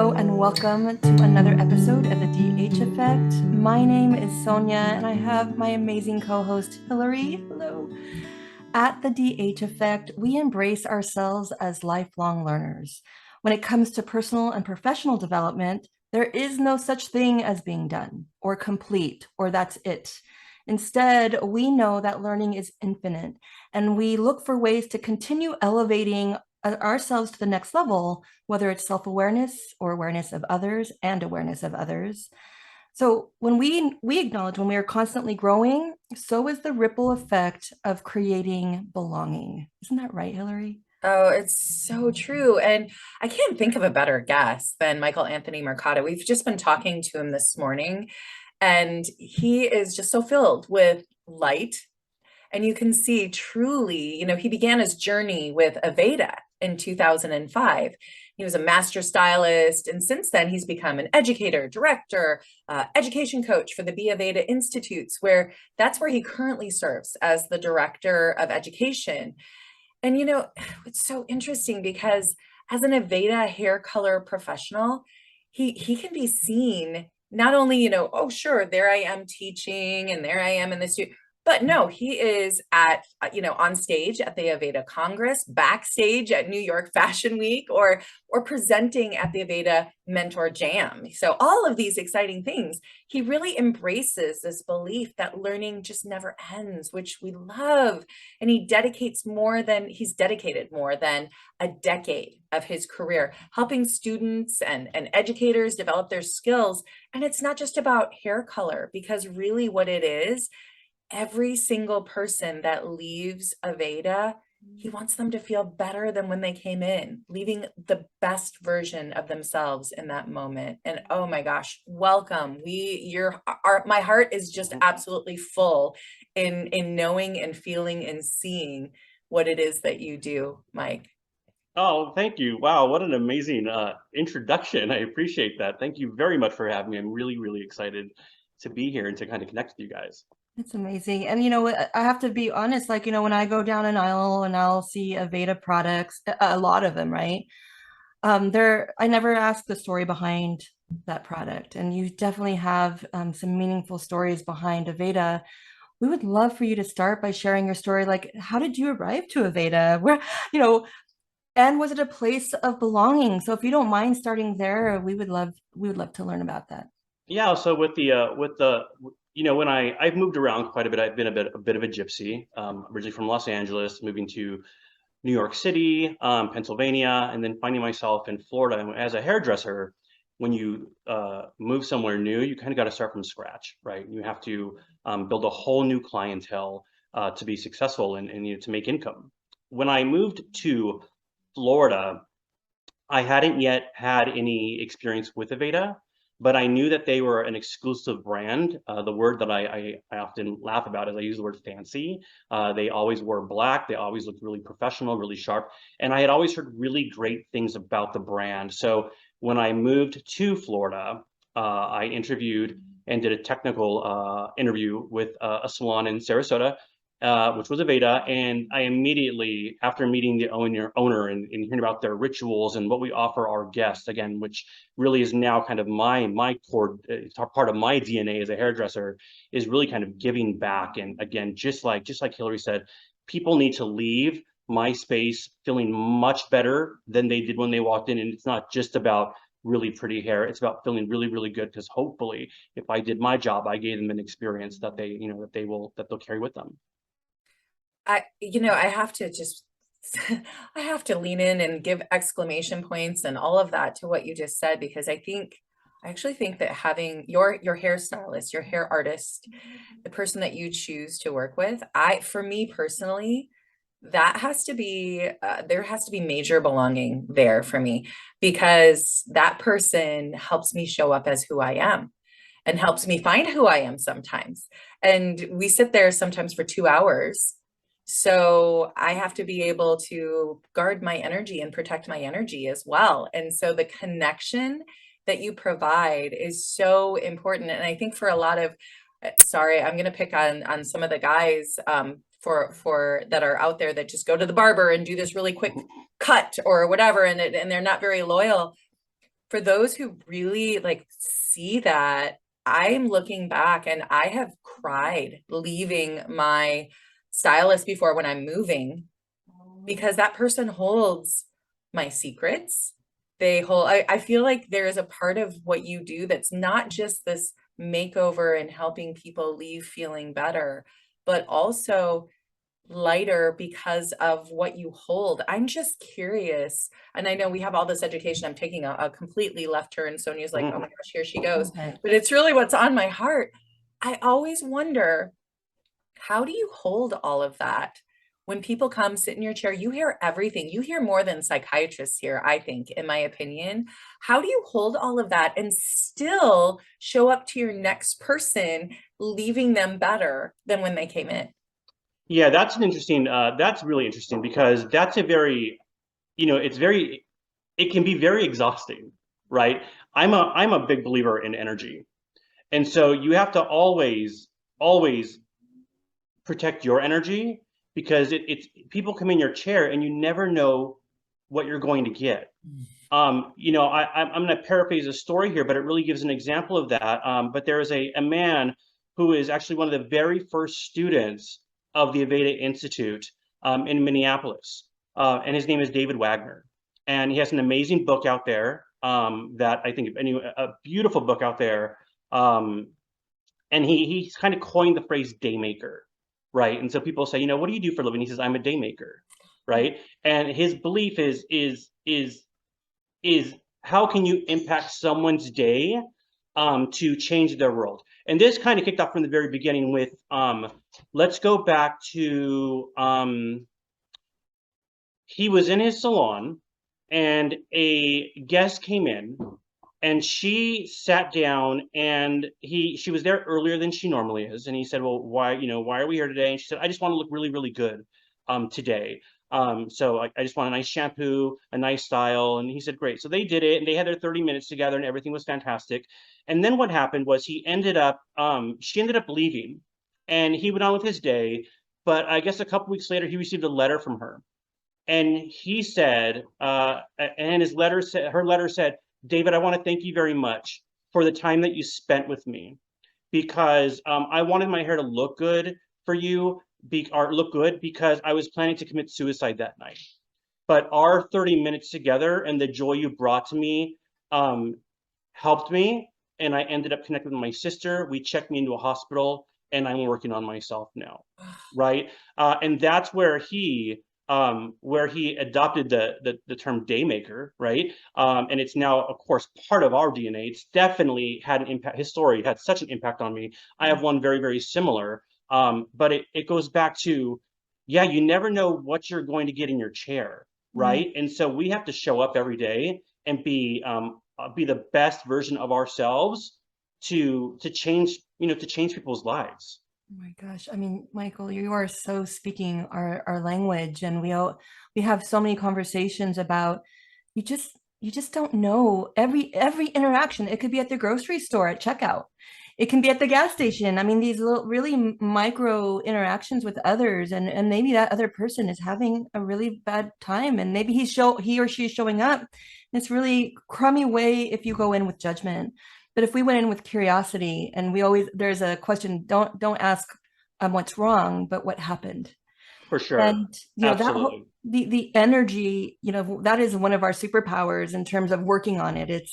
Hello and welcome to another episode of the DH Effect. My name is Sonia and I have my amazing co-host Hillary. Hello. At the DH Effect, we embrace ourselves as lifelong learners. When it comes to personal and professional development, there is no such thing as being done or complete or that's it. Instead, we know that learning is infinite and we look for ways to continue elevating ourselves to the next level, whether it's self-awareness or awareness of others and awareness of others. So when we acknowledge when we are constantly growing, so is the ripple effect of creating belonging. Isn't that right, Hillary? Oh, it's so true. And I can't think of a better guest than Michael Anthony Mercado. We've just been talking to him this morning, and he is just so filled with light. And you can see truly, he began his journey with Aveda in 2005. He was a master stylist. And since then, he's become an educator, director, education coach for the Be Aveda Institutes, where that's where he currently serves as the director of education. And it's so interesting because as an Aveda hair color professional, he can be seen not only, oh sure, there I am teaching and there I am in the studio, but no, he is at, on stage at the Aveda Congress, backstage at New York Fashion Week, or presenting at the Aveda Mentor Jam. So all of these exciting things, he really embraces this belief that learning just never ends, which we love. And he's dedicated more than a decade of his career, helping students and educators develop their skills. And it's not just about hair color, because really what it is, every single person that leaves Aveda, he wants them to feel better than when they came in, leaving the best version of themselves in that moment. And oh my gosh, welcome. My heart is just absolutely full in knowing and feeling and seeing what it is that you do, Mike. Oh, thank you. Wow, what an amazing introduction. I appreciate that. Thank you very much for having me. I'm really, really excited to be here and to kind of connect with you guys. It's amazing. And I have to be honest, like, when I go down an aisle and I'll see Aveda products, a lot of them, right? I never ask the story behind that product. And you definitely have some meaningful stories behind Aveda. We would love for you to start by sharing your story. Like, how did you arrive to Aveda? You know, and was it a place of belonging? So if you don't mind starting there, we would love to learn about that. Yeah, so when I've moved around quite a bit. I've been a bit of a gypsy, originally from Los Angeles, moving to New York City, Pennsylvania, and then finding myself in Florida. And as a hairdresser, when you move somewhere new, you kind of got to start from scratch, right? You have to build a whole new clientele to be successful and to make income. When I moved to Florida, I hadn't yet had any experience with Aveda, but I knew that they were an exclusive brand. The word that I often laugh about is I use the word fancy. They always wore black. They always looked really professional, really sharp. And I had always heard really great things about the brand. So when I moved to Florida, I interviewed and did a technical interview with a salon in Sarasota, which was Aveda. And I immediately, after meeting the owner and hearing about their rituals and what we offer our guests, again, which really is now kind of my core part of my DNA as a hairdresser, is really kind of giving back. And again, just like Hillary said, people need to leave my space feeling much better than they did when they walked in. And it's not just about really pretty hair. It's about feeling really, really good, because hopefully if I did my job, I gave them an experience that they'll carry with them. I have to just, I have to lean in and give exclamation points and all of that to what you just said, because I actually think that having your hairstylist, your hair artist, the person that you choose to work with, for me personally, that has to be, there has to be major belonging there for me, because that person helps me show up as who I am and helps me find who I am sometimes. And we sit there sometimes for 2 hours, so I have to be able to guard my energy and protect my energy as well. And so the connection that you provide is so important. And I think for a lot of, sorry, I'm going to pick on some of the guys for that are out there that just go to the barber and do this really quick cut or whatever, and they're not very loyal. for those who really like see that, I'm looking back and I have cried leaving my stylist before when I'm moving, because that person holds my secrets. They hold, I feel like there is a part of what you do that's not just this makeover and helping people leave feeling better, but also lighter because of what you hold. I'm just curious. And I know we have all this education. I'm taking a completely left turn. Sonia's like, oh my gosh, here she goes. Okay. But it's really what's on my heart. I always wonder, how do you hold all of that? When people come sit in your chair, you hear everything. You hear more than psychiatrists here, I think, in my opinion. How do you hold all of that and still show up to your next person, leaving them better than when they came in? Yeah, that's an interesting, that's really interesting because that's a very, it can be very exhausting, right? I'm a big believer in energy. And so you have to always protect your energy because it's people come in your chair and you never know what you're going to get. I'm going to paraphrase a story here, but it really gives an example of that. But there is a man who is actually one of the very first students of the Aveda Institute in Minneapolis, and his name is David Wagner, and he has an amazing book out there that I think a beautiful book out there. And he's kind of coined the phrase daymaker, right? And so people say, what do you do for a living? He says, I'm a daymaker, right? And his belief is how can you impact someone's day to change their world? And this kind of kicked off from the very beginning with let's go back to he was in his salon and a guest came in and she sat down and she was there earlier than she normally is. And he said, well, why are we here today? And she said, I just want to look really, really good today. So I just want a nice shampoo, a nice style. And he said, great. So they did it and they had their 30 minutes together and everything was fantastic. And then what happened was she ended up leaving and he went on with his day. But I guess a couple weeks later, he received a letter from her. And he said, and her letter said, David, I want to thank you very much for the time that you spent with me because I wanted my hair to look good for you, or look good because I was planning to commit suicide that night. But our 30 minutes together and the joy you brought to me helped me. And I ended up connecting with my sister. We checked me into a hospital and I'm working on myself now. Right. And that's where he adopted the term daymaker, right? And it's now, of course, part of our DNA. It's definitely had an impact. His story had such an impact on me. I have one very, very similar. But it goes back to, yeah, you never know what you're going to get in your chair, right? And so we have to show up every day and be the best version of ourselves to change, to change people's lives. Oh my gosh. I mean, Michael, you are so speaking our language, and we have so many conversations about you just don't know every interaction. It could be at the grocery store at checkout. It can be at the gas station. I mean, these little really micro interactions with others, and maybe that other person is having a really bad time, and maybe he or she is showing up in this really crummy way if you go in with judgment. But if we went in with curiosity, and there's a question, don't ask what's wrong, but what happened. For sure. And that whole, Absolutely. the energy, that is one of our superpowers in terms of working on it.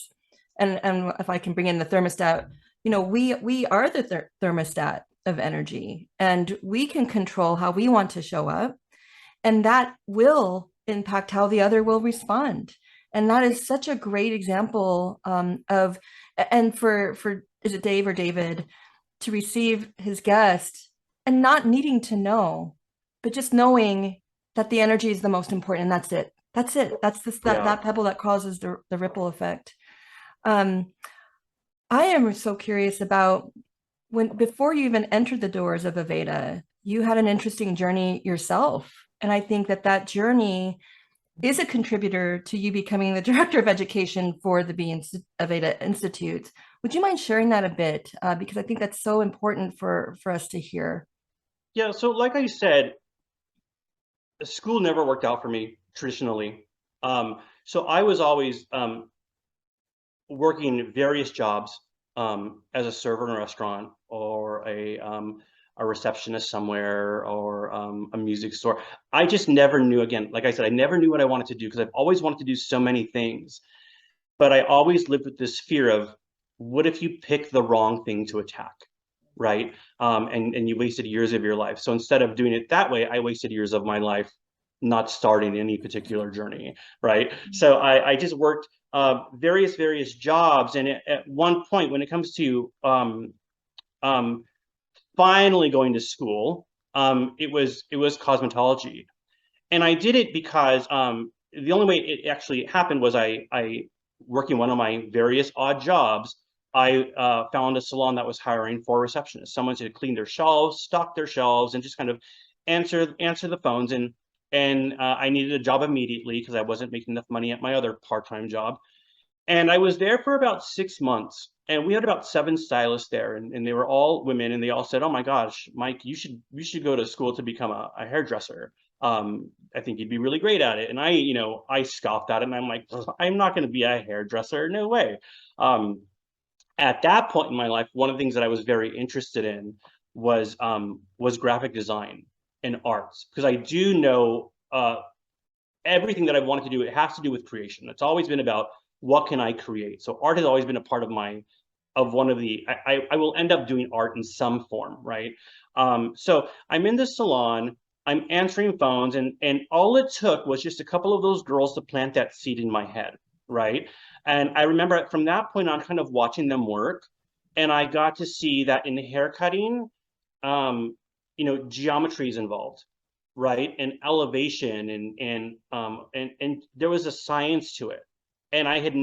And if I can bring in the thermostat, we are the thermostat of energy, and we can control how we want to show up, and that will impact how the other will respond. And that is such a great example of, and for is it Dave or David, to receive his guest and not needing to know, but just knowing that the energy is the most important, and that's it. That's it. That's that pebble that causes the ripple effect. I am so curious about before you even entered the doors of Aveda, you had an interesting journey yourself. And I think that journey is a contributor to you becoming the director of education for the Be Aveda Institutes. Would you mind sharing that a bit? Because I think that's so important for us to hear. Yeah, so like I said, school never worked out for me traditionally. So I was always working various jobs as a server in a restaurant, or a receptionist somewhere, or a music store. I just never knew, again, like I said, I never knew what I wanted to do because I've always wanted to do so many things. But I always lived with this fear of, what if you pick the wrong thing to attack, right? And you wasted years of your life. So instead of doing it that way, I wasted years of my life not starting any particular journey, right? So I just worked various jobs, and at one point, when it comes to um, finally going to school, it was cosmetology, and I did it because the only way it actually happened was I working one of my various odd jobs. I found a salon that was hiring for receptionists, someone to clean their shelves, stock their shelves, and just kind of answer the phones. And I needed a job immediately because I wasn't making enough money at my other part-time job. And I was there for about 6 months, and we had about 7 stylists there, and they were all women, and they all said, "Oh my gosh, Mike, you should go to school to become a hairdresser. I think you'd be really great at it." And I scoffed at it, and I'm like, "Ugh, I'm not going to be a hairdresser, no way." Um, at that point in my life, one of the things that I was very interested in was graphic design and arts, because I do know everything that I've wanted to do, it has to do with creation. It's always been about, what can I create? So art has always been a part of one of the, I will end up doing art in some form, right? So I'm in this salon, I'm answering phones, and all it took was just a couple of those girls to plant that seed in my head, right? And I remember from that point on kind of watching them work, and I got to see that in hair cutting, geometry is involved, right? And elevation, and there was a science to it. And I had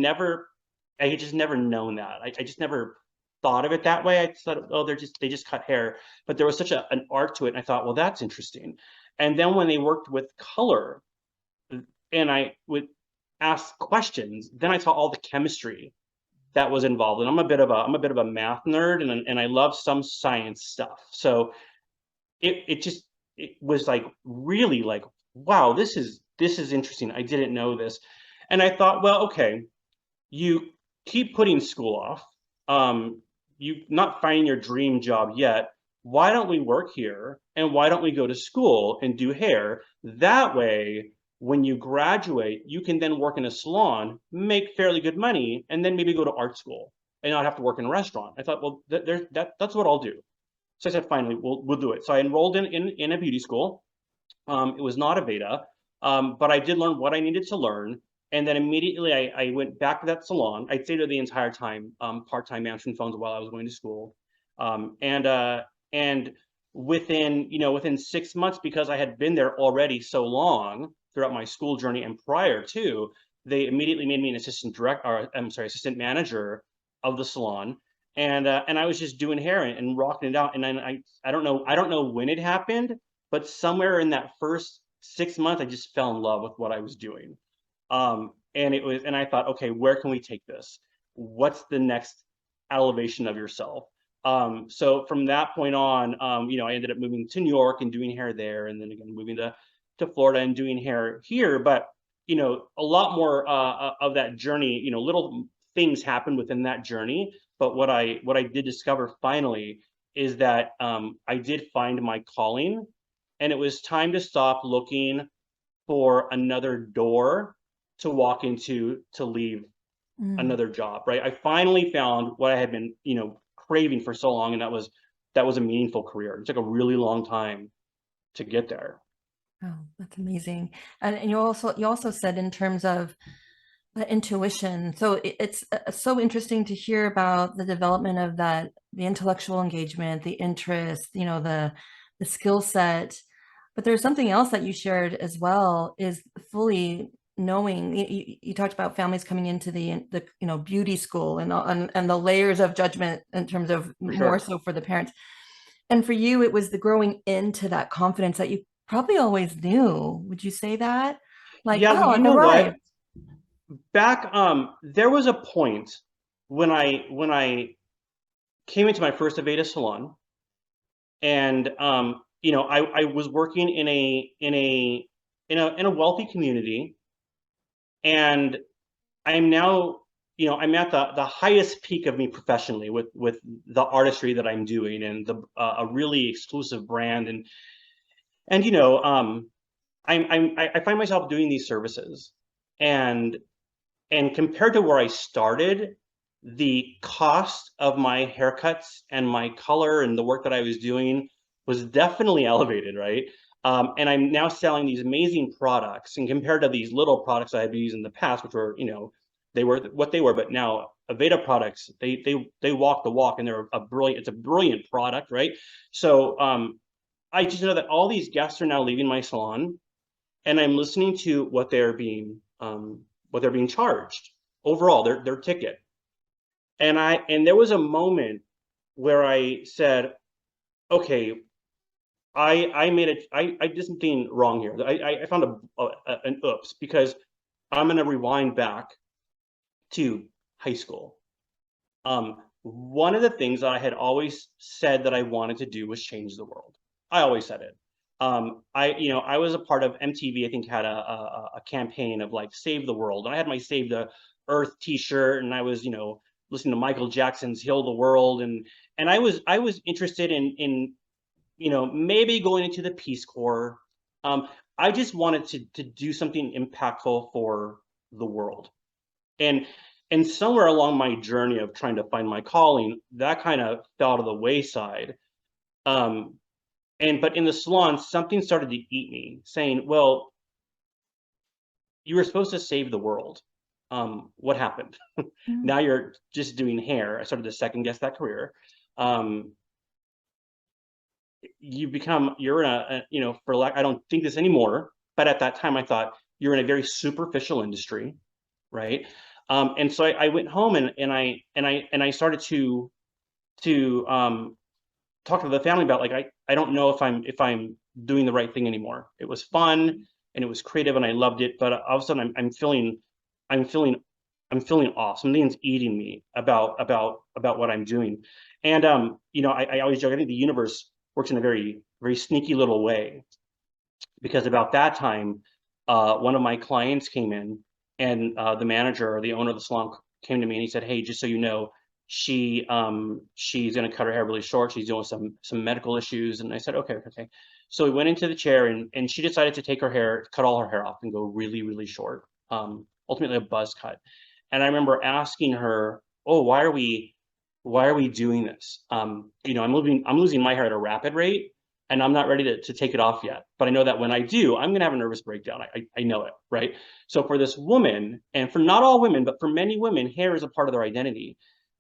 just never known that. I just never thought of it that way. I thought, oh, they just cut hair. But there was such an art to it. And I thought, well, that's interesting. And then when they worked with color, and I would ask questions, then I saw all the chemistry that was involved. And I'm a bit of a math nerd, and I love some science stuff. So it was like, really, like, wow, this is interesting. I didn't know this. And I thought, well, okay, you keep putting school off, you not finding your dream job yet. Why don't we work here, and why don't we go to school and do hair? That way, when you graduate, you can then work in a salon, make fairly good money, and then maybe go to art school and not have to work in a restaurant. I thought, well, that's what I'll do. So I said, finally, we'll do it. So I enrolled in a beauty school. It was not Aveda, but I did learn what I needed to learn. And then immediately I went back to that salon. I stayed there the entire time, part-time answering phones while I was going to school. And within 6 months, because I had been there already so long throughout my school journey and prior to, they immediately made me an assistant manager of the salon. And I was just doing hair and rocking it out. And then I don't know when it happened, but somewhere in that first 6 months, I just fell in love with what I was doing. And I thought, okay, where can we take this? What's the next elevation of yourself? So from that point on, I ended up moving to New York and doing hair there, and then again moving to Florida and doing hair here. But a lot more of that journey, little things happened within that journey. But what I did discover finally is that I did find my calling, and it was time to stop looking for another door to walk into to leave another job, right? I finally found what I had been, craving for so long, and that was a meaningful career. It took a really long time to get there. Oh, that's amazing. And you also said, in terms of intuition. So it's so interesting to hear about the development of that, the intellectual engagement, the interest, the skill set. But there's something else that you shared as well, is fully knowing. You talked about families coming into the beauty school, and the layers of judgment, in terms of For more sure. so for the parents. And for you, it was the growing into that confidence that you probably always knew. Would you say that? Like, Yeah, well, oh, you I've know what? arrived. Back, there was a point when I came into my first Aveda salon, and I was working in a wealthy community, and I'm now I'm at the highest peak of me professionally with the artistry that I'm doing and the a really exclusive brand and I find myself doing these services and compared to where I started, the cost of my haircuts and my color and the work that I was doing was definitely elevated, right? And I'm now selling these amazing products, and compared to these little products I had used in the past, which were, they were what they were, but now Aveda products, they walk the walk, and it's a brilliant product, right? So I just know that all these guests are now leaving my salon, and I'm listening to what they're being charged overall, their ticket. And there was a moment where I said, okay, I did something wrong here. I found an oops, because I'm going to rewind back to high school. One of the things that I had always said that I wanted to do was change the world. I always said it. I was a part of MTV. I think had a campaign of like save the world, and I had my Save the Earth T-shirt, and I was listening to Michael Jackson's Heal the World, and I was interested in maybe going into the Peace Corps. I just wanted to do something impactful for the world, and somewhere along my journey of trying to find my calling, that kind of fell to the wayside. But in the salon, something started to eat me, saying, well, you were supposed to save the world. What happened? Now you're just doing hair. I started to second guess that career. You're in for lack, I don't think this anymore, but at that time I thought you're in a very superficial industry, right? And so I went home and I started to talk to the family about, like, I don't know if I'm doing the right thing anymore. It was fun and it was creative and I loved it, but all of a sudden I'm feeling off. Something's eating me about what I'm doing. And I always joke, I think the universe works in a very, very sneaky little way, because about that time, one of my clients came in, and the manager or the owner of the salon came to me and he said, hey, just so you know, she's going to cut her hair really short. She's dealing with some medical issues. And I said, okay. So we went into the chair, and she decided to take her hair, cut all her hair off and go really, really short. Ultimately a buzz cut. And I remember asking her, oh, why are we doing this? I'm losing my hair at a rapid rate, and I'm not ready to take it off yet. But I know that when I do, I'm going to have a nervous breakdown. I know it, right? So for this woman, and for not all women, but for many women, hair is a part of their identity.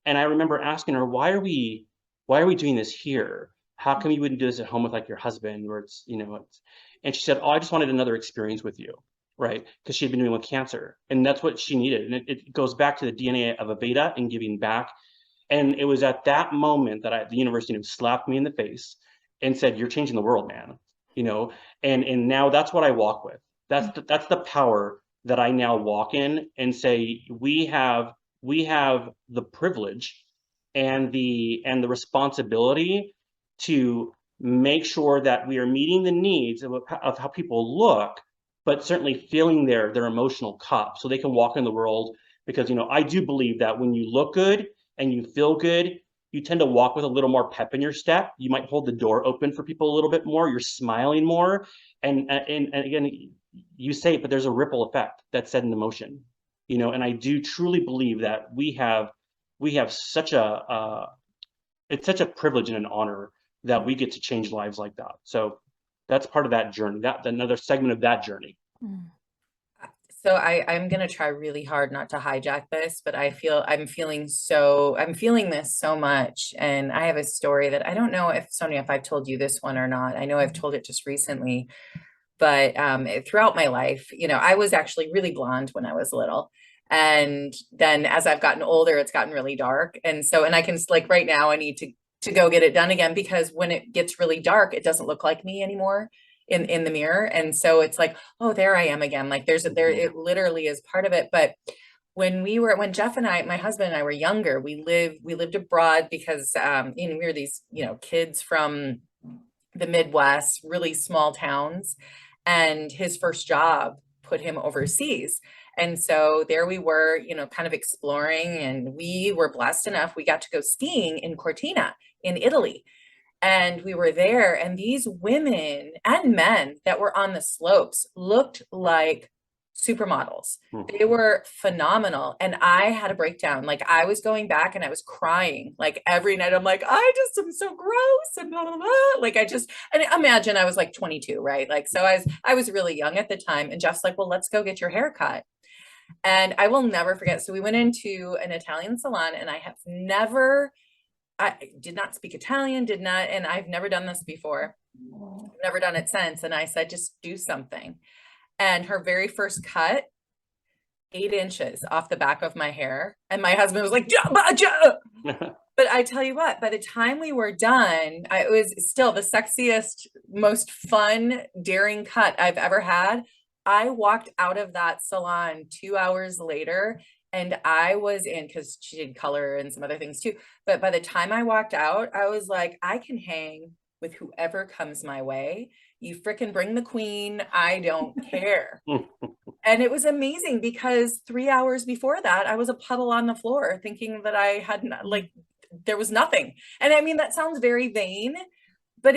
And I remember asking her, why are we doing this here? How come you wouldn't do this at home with like your husband, where and she said, oh, I just wanted another experience with you, right? Because she had been dealing with cancer, and that's what she needed. And it goes back to the DNA of Aveda and giving back. And it was at that moment that the universe, slapped me in the face and said, you're changing the world, man. And now that's what I walk with. That's the power that I now walk in, and say, we have the privilege and the responsibility to make sure that we are meeting the needs of how people look, but certainly filling their emotional cup so they can walk in the world. Because I do believe that when you look good and you feel good, you tend to walk with a little more pep in your step. You might hold the door open for people a little bit more. You're smiling more, and again, you say it, but there's a ripple effect that's set into motion. And I do truly believe that we have such it's such a privilege and an honor that we get to change lives like that. So that's part of that journey. That another segment of that journey. So I'm going to try really hard not to hijack this, but I'm feeling this so much. And I have a story that I don't know if, Sonia, if I've told you this one or not. I know I've told it just recently, but throughout my life, I was actually really blonde when I was little. And then as I've gotten older, it's gotten really dark. And I can, like, right now I need to go get it done again, because when it gets really dark, it doesn't look like me anymore in the mirror. And so it's like, oh, there I am again. Like it literally is part of it. But when Jeff and I, my husband and I, were younger, we lived abroad because, we were these, kids from the Midwest, really small towns. And his first job put him overseas. And so there we were, kind of exploring, and we were blessed enough. We got to go skiing in Cortina in Italy. And we were there, and these women and men that were on the slopes looked like supermodels. They were phenomenal. And I had a breakdown. Like, I was going back and I was crying like every night. I'm like, I just am so gross and blah, blah, blah. Like, and imagine I was like 22, right? Like, so I was really young at the time. And Jeff's like, well, let's go get your hair cut. And I will never forget. So we went into an Italian salon, and I did not speak Italian, and I've never done this before, never done it since. And I said, just do something. And her very first cut, 8 inches off the back of my hair. And my husband was like, but I tell you what, by the time we were done, it was still the sexiest, most fun, daring cut I've ever had. I walked out of that salon 2 hours later, and I was in, because she did color and some other things too. But by the time I walked out, I was like, I can hang with whoever comes my way. You fricking bring the queen. I don't care. And it was amazing, because 3 hours before that, I was a puddle on the floor thinking that I hadn't, like, there was nothing. And I mean, that sounds very vain, but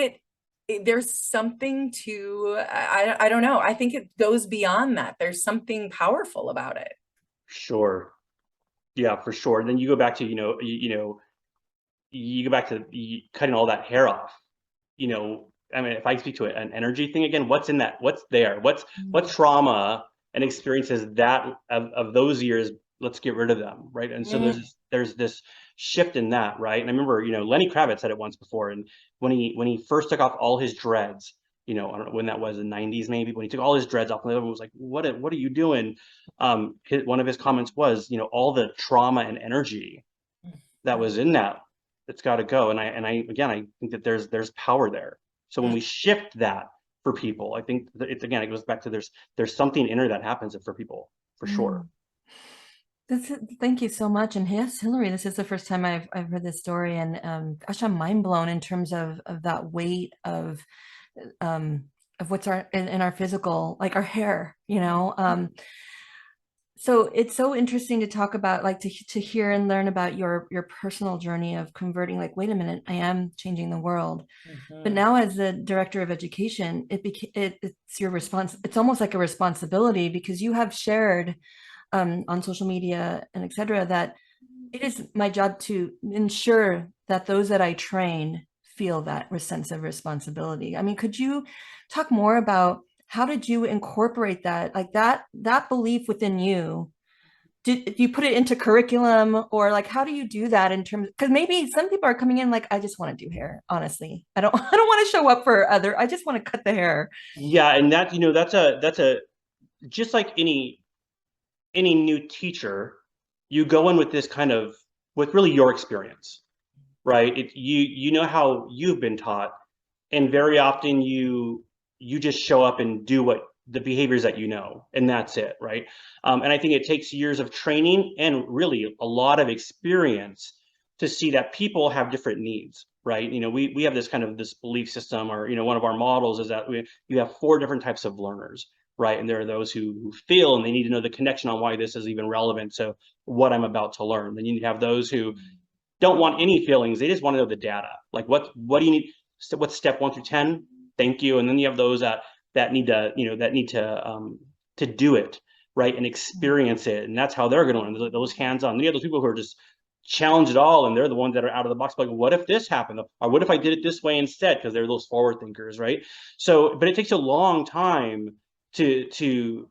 there's something to, I don't know. I think it goes beyond that. There's something powerful about it. Sure. Yeah, for sure. And then you go back to, you go back to cutting all that hair off. I mean, if I speak to an energy thing again, what's in that? What's there? What trauma and experiences that of those years? Let's get rid of them, right? And so there's this shift in that, right? And I remember, Lenny Kravitz said it once before, and when he first took off all his dreads, I don't know when that was, the 90s maybe, when he took all his dreads off, and everyone was like, what are you doing? One of his comments was, all the trauma and energy that was in that, it's got to go. And I think that there's power there. So when we shift that for people, I think that it goes back to there's something inner that happens for people, for sure. Thank you so much. And yes, Hillary, this is the first time I've heard this story, and gosh, I'm mind blown in terms of that weight of what's in our physical, like our hair, So it's so interesting to talk about, like, to hear and learn about your personal journey of converting, like, wait a minute, I am changing the world. But now, as the director of education, it's your response. It's almost like a responsibility, because you have shared on social media and etc. that it is my job to ensure that those that I train feel that sense of responsibility. I mean, could you talk more about how did you incorporate that, like that belief within you? Did you put it into curriculum, or like, how do you do that in terms, because maybe some people are coming in like, I just want to do hair. Honestly, I don't want to show up for I just want to cut the hair. Yeah. And that, that's a, just like any new teacher, you go in with this kind of, with really your experience, right? You know how you've been taught, and very often you just show up and do what the behaviors that and that's it, right? And I think it takes years of training and really a lot of experience to see that people have different needs, right? We have this kind of this belief system, or one of our models is that you have 4 different types of learners, right? And there are those who feel and they need to know the connection on why this is even relevant to what I'm about to learn. Then you have those who don't want any feelings; they just want to know the data. Like, what do you need? What's step 1 through 10? Thank you. And then you have those that need to do it, right, and experience it, and that's how they're going to learn. Those hands-on. Then you have those people who are just challenge it all, and they're the ones that are out of the box, like, what if this happened, or what if I did it this way instead, because they're those forward thinkers, right? So, but it takes a long time to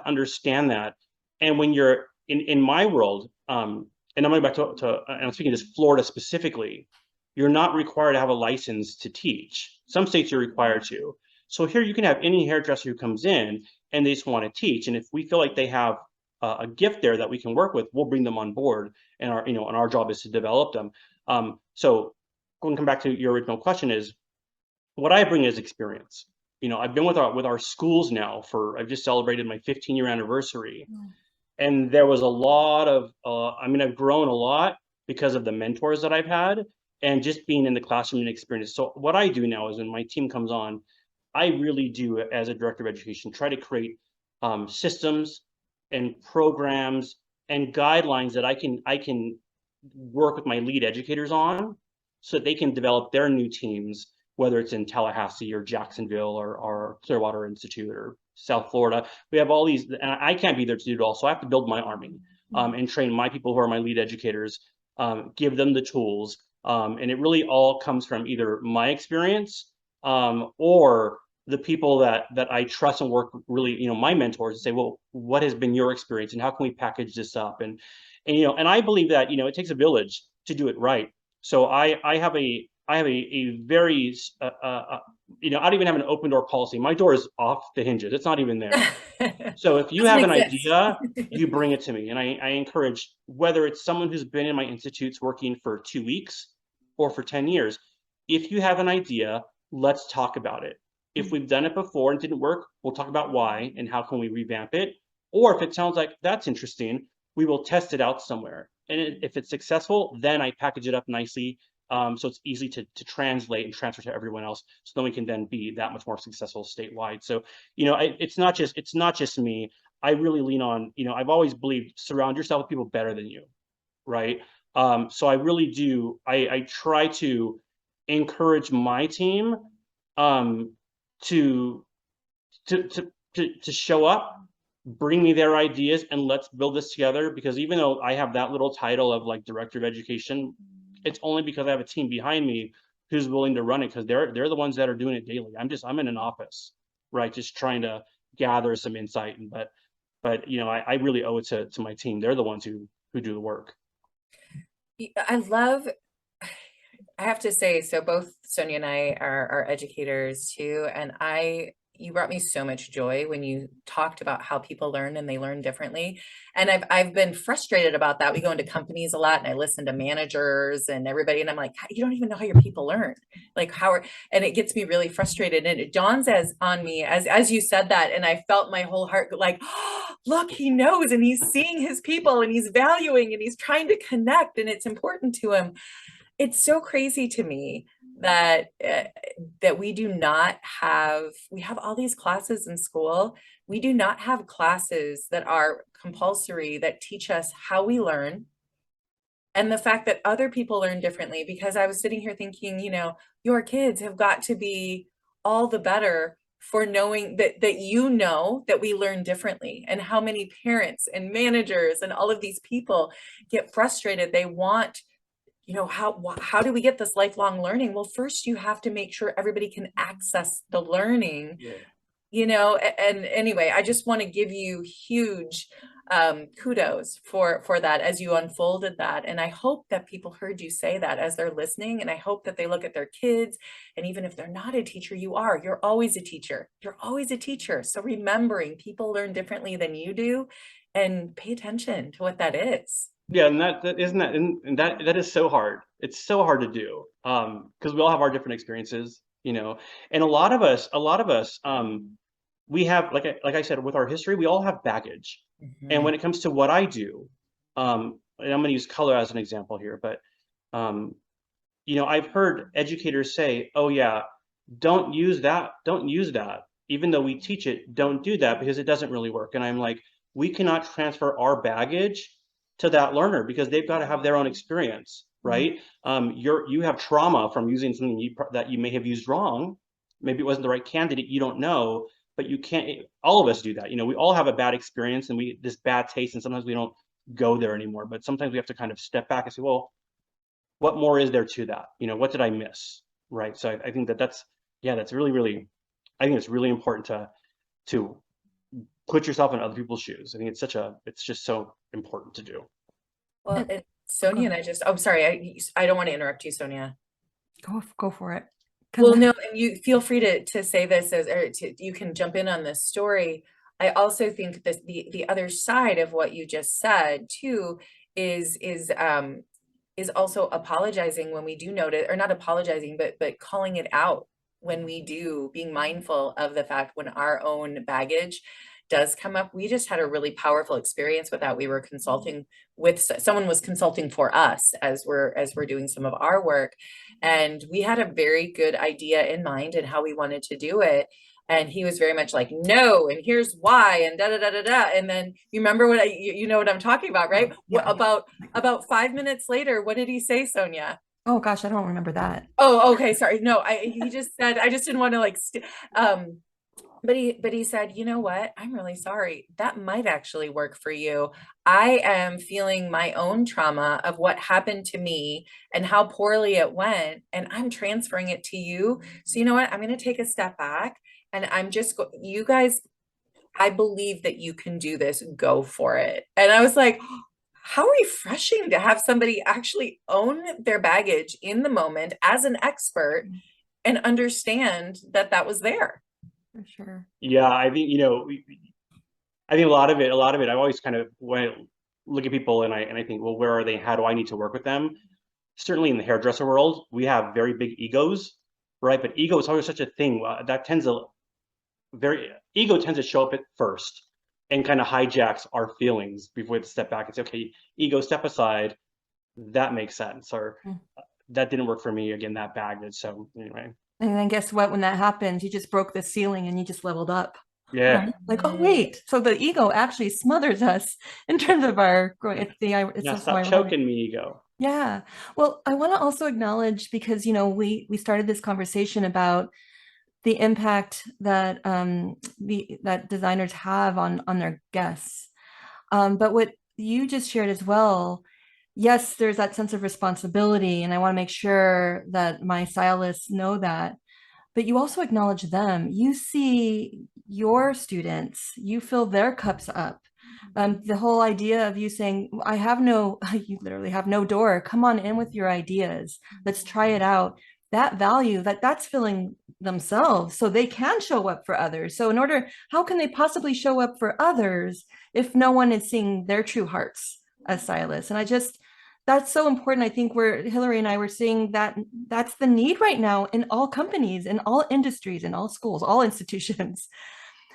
understand that. And when you're in my world, and I'm going back to and I'm speaking to Florida specifically, you're not required to have a license to teach. Some states you're required to. So here you can have any hairdresser who comes in and they just want to teach. And if we feel like they have a gift there that we can work with, we'll bring them on board. And our job is to develop them. So going to come back to your original question is, what I bring is experience. I've been with our schools now I've just celebrated my 15-year anniversary. And there was a lot of, I've grown a lot because of the mentors that I've had and just being in the classroom and experience. So what I do now is when my team comes on, I really do, as a director of education, try to create systems and programs and guidelines that I can work with my lead educators on, so that they can develop their new teams, whether it's in Tallahassee or Jacksonville or Clearwater Institute or South Florida. We have all these, and I can't be there to do it all, so I have to build my army and train my people who are my lead educators, give them the tools, and it really all comes from either my experience or the people that I trust and work really, my mentors, and say, well, what has been your experience and how can we package this up? And I believe that, it takes a village to do it right. So I have a very, I don't even have an open door policy. My door is off the hinges. It's not even there. So if you have an idea, you bring it to me. And I encourage, whether it's someone who's been in my institutes working for 2 weeks or for 10 years, if you have an idea, let's talk about it. If we've done it before and it didn't work, we'll talk about why and how can we revamp it. Or if it sounds like that's interesting, we will test it out somewhere. And if it's successful, then I package it up nicely, so it's easy to translate and transfer to everyone else. So then we can then be that much more successful statewide. So, it's not just me. I really lean on, I've always believed, surround yourself with people better than you, right? So I really do. I try to encourage my team to show up, bring me their ideas, and let's build this together. Because even though I have that little title of like director of education, it's only because I have a team behind me who's willing to run it, because they're the ones that are doing it daily. I'm in an office, right, just trying to gather some insight. But I really owe it to my team. They're the ones who do the work. I have to say, so both Sonia and I are educators too, and you brought me so much joy when you talked about how people learn and they learn differently. And I've been frustrated about that. We go into companies a lot and I listen to managers and everybody, and I'm like, you don't even know how your people learn. Like and it gets me really frustrated. And it dawns on me as you said that, and I felt my whole heart go like, oh, look, he knows, and he's seeing his people and he's valuing and he's trying to connect, and it's important to him. It's so crazy to me that we have all these classes in school. We do not have classes that are compulsory that teach us how we learn, and the fact that other people learn differently. Because I was sitting here thinking, your kids have got to be all the better for knowing that that we learn differently. And how many parents and managers and all of these people get frustrated. They want, how do we get this lifelong learning? Well, first you have to make sure everybody can access the learning. Yeah. And anyway, I just want to give you huge kudos for that as you unfolded that. And I hope that people heard you say that as they're listening. And I hope that they look at their kids, and even if they're not a teacher, you're always a teacher. You're always a teacher. So remembering people learn differently than you do, and pay attention to what that is. Yeah, and that isn't that, and that is so hard. It's so hard to do, because we all have our different experiences, and a lot of us, we have, like I said, with our history, we all have baggage. And when it comes to what I do, and I'm going to use color as an example here, but I've heard educators say, "Oh yeah, don't use that, even though we teach it, don't do that because it doesn't really work." And I'm like, we cannot transfer our baggage to that learner, because they've got to have their own experience, right? You have trauma from using something that you may have used wrong. Maybe it wasn't the right candidate, you don't know, but you can't. All of us do that. We all have a bad experience and this bad taste, and sometimes we don't go there anymore. But sometimes we have to kind of step back and say, well, what more is there to that? What did I miss, right? So I think that's really, really, I think it's really important to put yourself in other people's shoes. I think it's just so important to do. Well, Sonia and I'm sorry, I don't want to interrupt you, Sonia. Go for it. Well, no, and you feel free to say this you can jump in on this story. I also think that the other side of what you just said too is also apologizing when we do notice, or not apologizing, but calling it out when we do, being mindful of the fact when our own baggage does come up. We just had a really powerful experience with that. We were consulting with someone, was consulting for us as we're doing some of our work, and we had a very good idea in mind and how we wanted to do it. And he was very much like, no, and here's why, and da da da da da. And then you remember what you know what I'm talking about, right? Yeah. About 5 minutes later, what did he say, Sonia? Oh gosh, I don't remember that. Oh, okay, sorry. No, he just said, I just didn't want to like but he said, you know what? I'm really sorry. That might actually work for you. I am feeling my own trauma of what happened to me and how poorly it went, and I'm transferring it to you. So you know what? I'm going to take a step back, and I'm just you guys, I believe that you can do this. Go for it. And I was like, how refreshing to have somebody actually own their baggage in the moment as an expert and understand that that was there. For sure. Yeah, I think, I think a lot of it, I always kind of, when I look at people and I think, well, where are they? How do I need to work with them? Certainly in the hairdresser world, we have very big egos, right? But ego is always such a thing that ego tends to show up at first and kind of hijacks our feelings before we have to step back and say, okay, ego, step aside. That makes sense. Or that didn't work for me. Again, that baggage. So anyway. And then guess what? When that happens, you just broke the ceiling and you just leveled up. Yeah. Right? Like, oh wait, so the ego actually smothers us in terms of our growth. It's Now so stop choking me, ego. Yeah. Well, I want to also acknowledge, because we started this conversation about the impact that that designers have on their guests. But what you just shared as well, yes, there's that sense of responsibility, and I want to make sure that my stylists know that. But you also acknowledge them. You see your students, you fill their cups up. The whole idea of you saying, I have no, you literally have no door. Come on in with your ideas. Let's try it out. That value, that's filling themselves so they can show up for others. So how can they possibly show up for others if no one is seeing their true hearts as stylists? And that's so important. I think where Hillary and I were seeing that's the need right now in all companies, in all industries, in all schools, all institutions.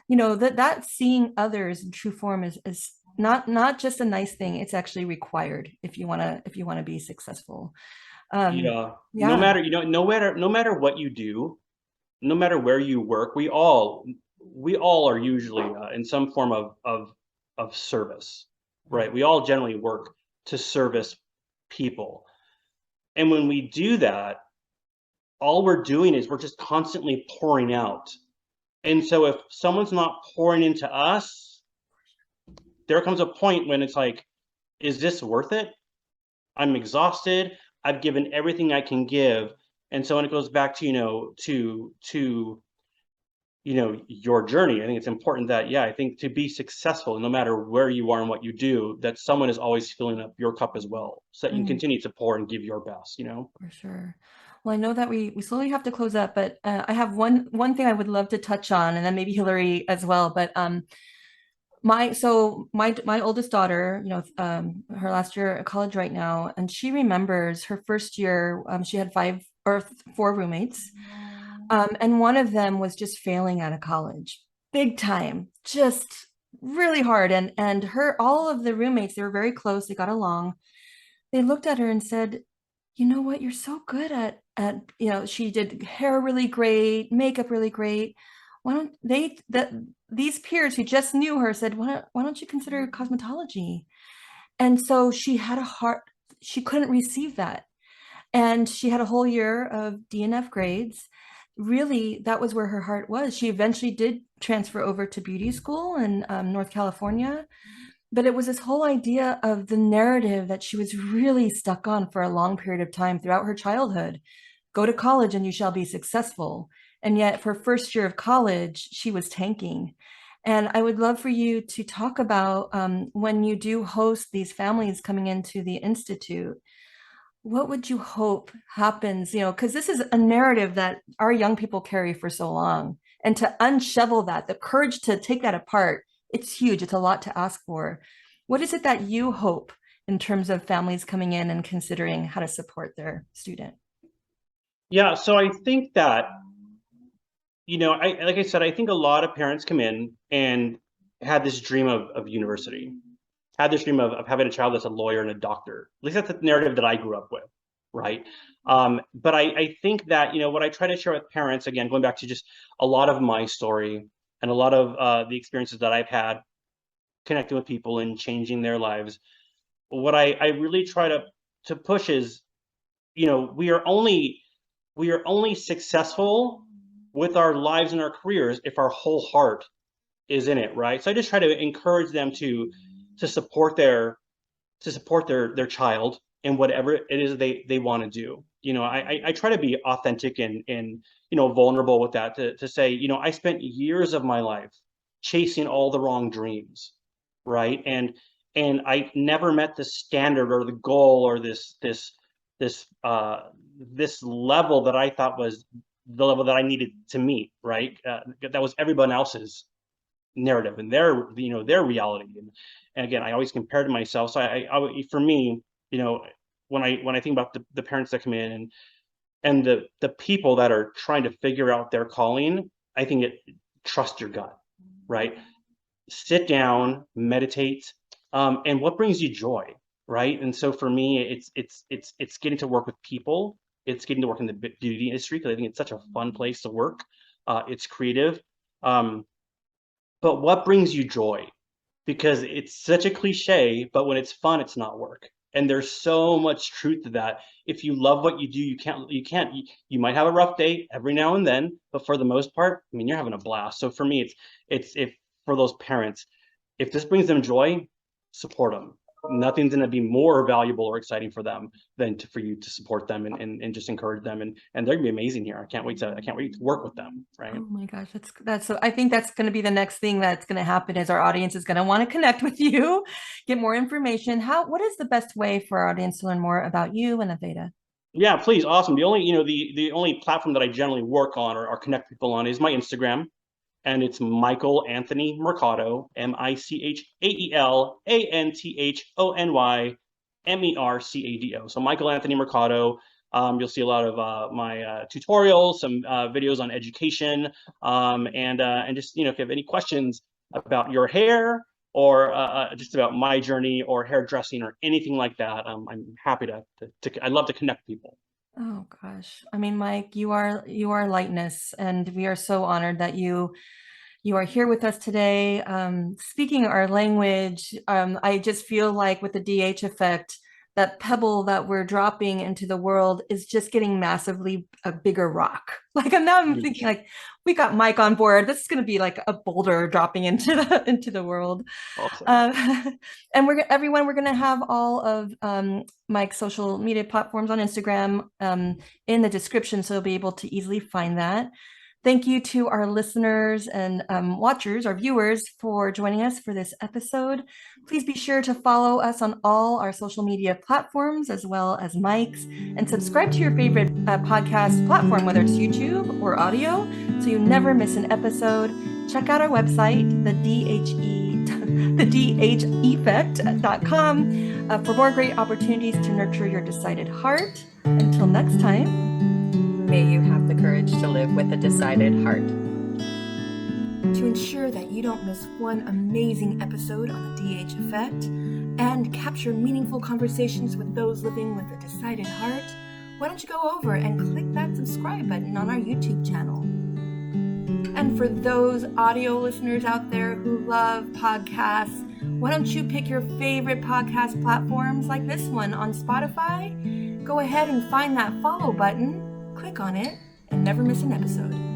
That seeing others in true form is not just a nice thing. It's actually required if you want to be successful. Yeah. Yeah. No matter what you do, no matter where you work, we all are usually in some form of service, right? We all generally work to service people. And when we do that, all we're doing is we're just constantly pouring out. And so if someone's not pouring into us, there comes a point when it's like, is this worth it? I'm exhausted. I've given everything I can give. And so when it goes back to, your journey, I think it's important that, I think to be successful, no matter where you are and what you do, that someone is always filling up your cup as well, so that you can continue to pour and give your best, For sure. Well, I know that we slowly have to close up, but I have one thing I would love to touch on, and then maybe Hillary as well. But my oldest daughter, her last year at college right now, and she remembers her first year. She had four roommates, and one of them was just failing out of college, big time, just really hard. And all of the roommates, they were very close, they got along. They looked at her and said, you know what, you're so good at she did hair really great, makeup really great. Why don't these peers who just knew her said, why don't you consider cosmetology? And so she couldn't receive that. And she had a whole year of DNF grades. Really, that was where her heart was. She eventually did transfer over to beauty school in North California. But it was this whole idea of the narrative that she was really stuck on for a long period of time throughout her childhood. Go to college and you shall be successful. And yet for first year of college, she was tanking. And I would love for you to talk about when you do host these families coming into the Institute, what would you hope happens? Because this is a narrative that our young people carry for so long. And to unshovel that, the courage to take that apart, it's huge. It's a lot to ask for. What is it that you hope in terms of families coming in and considering how to support their student? Yeah, so I think that, like I said, I think a lot of parents come in and had this dream of university, had this dream of having a child that's a lawyer and a doctor. At least that's the narrative that I grew up with, right? But I think that, what I try to share with parents, again, going back to just a lot of my story and a lot of the experiences that I've had connecting with people and changing their lives, what I really try to push is, we are only successful with our lives and our careers if our whole heart is in it, right? So I just try to encourage them to support their child in whatever it is they want to do. I try to be authentic and vulnerable with that, to say, I spent years of my life chasing all the wrong dreams, right? And I never met the standard or the goal or this level that I thought was the level that I needed to meet, right? That was everyone else's narrative and their reality. And again, I always compare to myself. So for me, when I think about the parents that come in and the people that are trying to figure out their calling, I think trust your gut, right? Sit down, meditate, and what brings you joy, right? And so for me, it's getting to work with people. It's getting to work in the beauty industry, because I think it's such a fun place to work. It's creative. But what brings you joy? Because it's such a cliche, but when it's fun, it's not work. And there's so much truth to that. If you love what you do, you might have a rough day every now and then, but for the most part, I mean, you're having a blast. So for me, it's if for those parents, if this brings them joy, support them. Nothing's going to be more valuable or exciting for them than for you to support them and just encourage them. And they're gonna be amazing here. I can't wait to work with them. Right. Oh my gosh, that's so. I think that's going to be the next thing that's going to happen, is our audience is going to want to connect with you, get more information. What is the best way for our audience to learn more about you and Aveda? Yeah, please. Awesome. The only, the only platform that I generally work on or connect people on is my Instagram. And it's Michael Anthony Mercado, MichaelAnthonyMercado. So Michael Anthony Mercado. You'll see a lot of my tutorials, some videos on education, and just, if you have any questions about your hair or just about my journey or hairdressing or anything like that, I'm happy to I love to connect people. Oh gosh. I mean, Mike, you are lightness, and we are so honored that you are here with us today, speaking our language. I just feel like with the DH effect, that pebble that we're dropping into the world is just getting massively a bigger rock. Like I'm thinking, like, we got Mike on board. This is going to be like a boulder dropping into the world. Awesome. And we're going to have all of Mike's social media platforms on Instagram in the description, so you'll be able to easily find that. Thank you to our listeners and watchers, our viewers, for joining us for this episode. Please be sure to follow us on all our social media platforms, as well as Mike's, and subscribe to your favorite podcast platform, whether it's YouTube or audio, so you never miss an episode. Check out our website, thedheffect.com, for more great opportunities to nurture your decided heart. Until next time, may you have the courage to live with a decided heart. To ensure that you don't miss one amazing episode on the DH Effect and capture meaningful conversations with those living with a decided heart, why don't you go over and click that subscribe button on our YouTube channel? And for those audio listeners out there who love podcasts, why don't you pick your favorite podcast platforms like this one on Spotify? Go ahead and find that follow button, click on it, and never miss an episode.